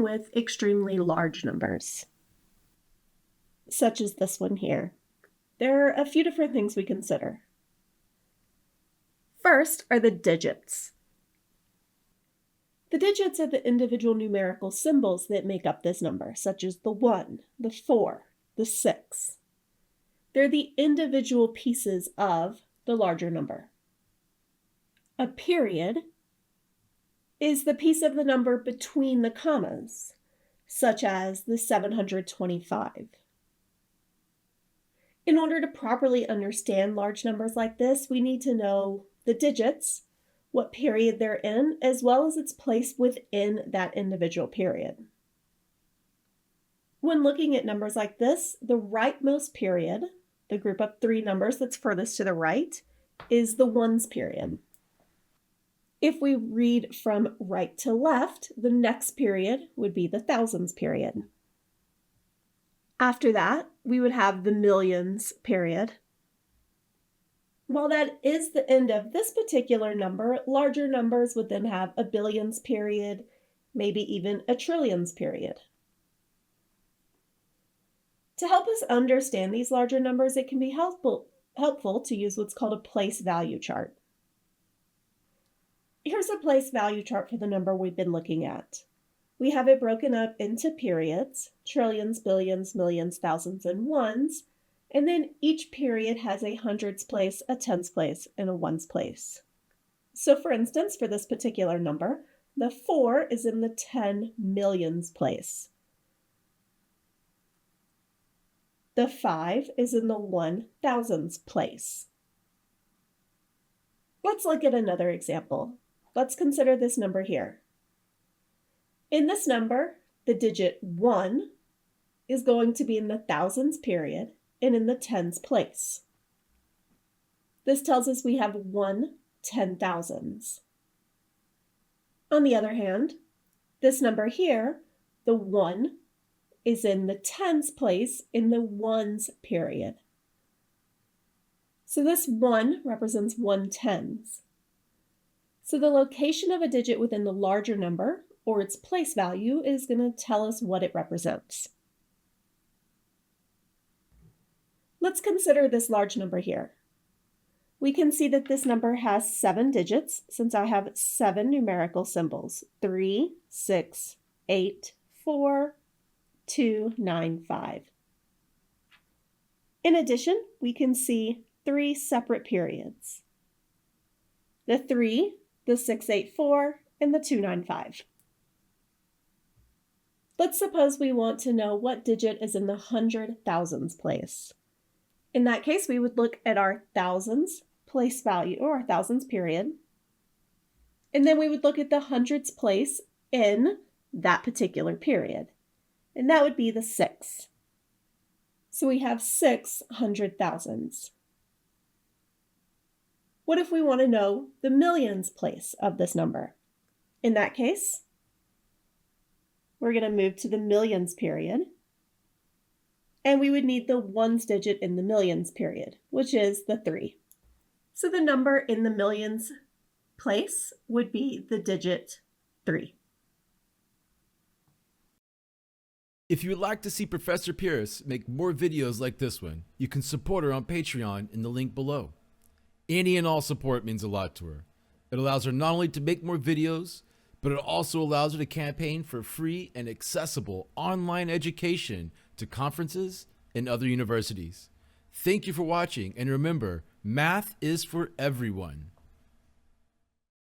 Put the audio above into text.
dealing with extremely large numbers, such as this one here. There are a few different things we consider. First are the digits. The digits are the individual numerical symbols that make up this number, such as the 1, the 4, the 6. They're the individual pieces of the larger number. A period is the piece of the number between the commas, such as the 725. In order to properly understand large numbers like this, we need to know the digits, what period they're in, as well as its place within that individual period. When looking at numbers like this, the rightmost period, the group of 3 numbers that's furthest to the right, is the ones period. If we read from right to left, the next period would be the thousands period. After that, we would have the millions period. While that is the end of this particular number, larger numbers would then have a billions period, maybe even a trillions period. To help us understand these larger numbers, it can be helpful to use what's called a place value chart. Here's a place value chart for the number we've been looking at. We have it broken up into periods, trillions, billions, millions, thousands, and ones, and then each period has a hundreds place, a tens place, and a ones place. So for instance, for this particular number, the 4 is in the 10 millions place. The 5 is in the 1,000s place. Let's look at another example. Let's consider this number here. In this number, the digit 1 is going to be in the thousands period and in the tens place. This tells us we have 1 10,000s. On the other hand, this number here, the 1, is in the tens place in the ones period. So this 1 represents 1/10. So the location of a digit within the larger number, or its place value, is going to tell us what it represents. Let's consider this large number here. We can see that this number has 7 digits since I have 7 numerical symbols: 3, 6, 8, 4, 2, 9, 5. In addition, we can see 3 separate periods: the 3, the 684, and the 295. Let's suppose we want to know what digit is in the 100,000s place. In that case, we would look at our thousands place value, or our thousands period, and then we would look at the hundreds place in that particular period, and that would be the 6. So we have 600,000s. What if we want to know the millions place of this number? In that case, we're going to move to the millions period, and we would need the ones digit in the millions period, which is the 3. So the number in the millions place would be the digit 3. If you would like to see Professor Pierce make more videos like this one, you can support her on Patreon in the link below. Any and all support means a lot to her. It allows her not only to make more videos, but it also allows her to campaign for free and accessible online education to conferences and other universities. Thank you for watching, and remember, math is for everyone.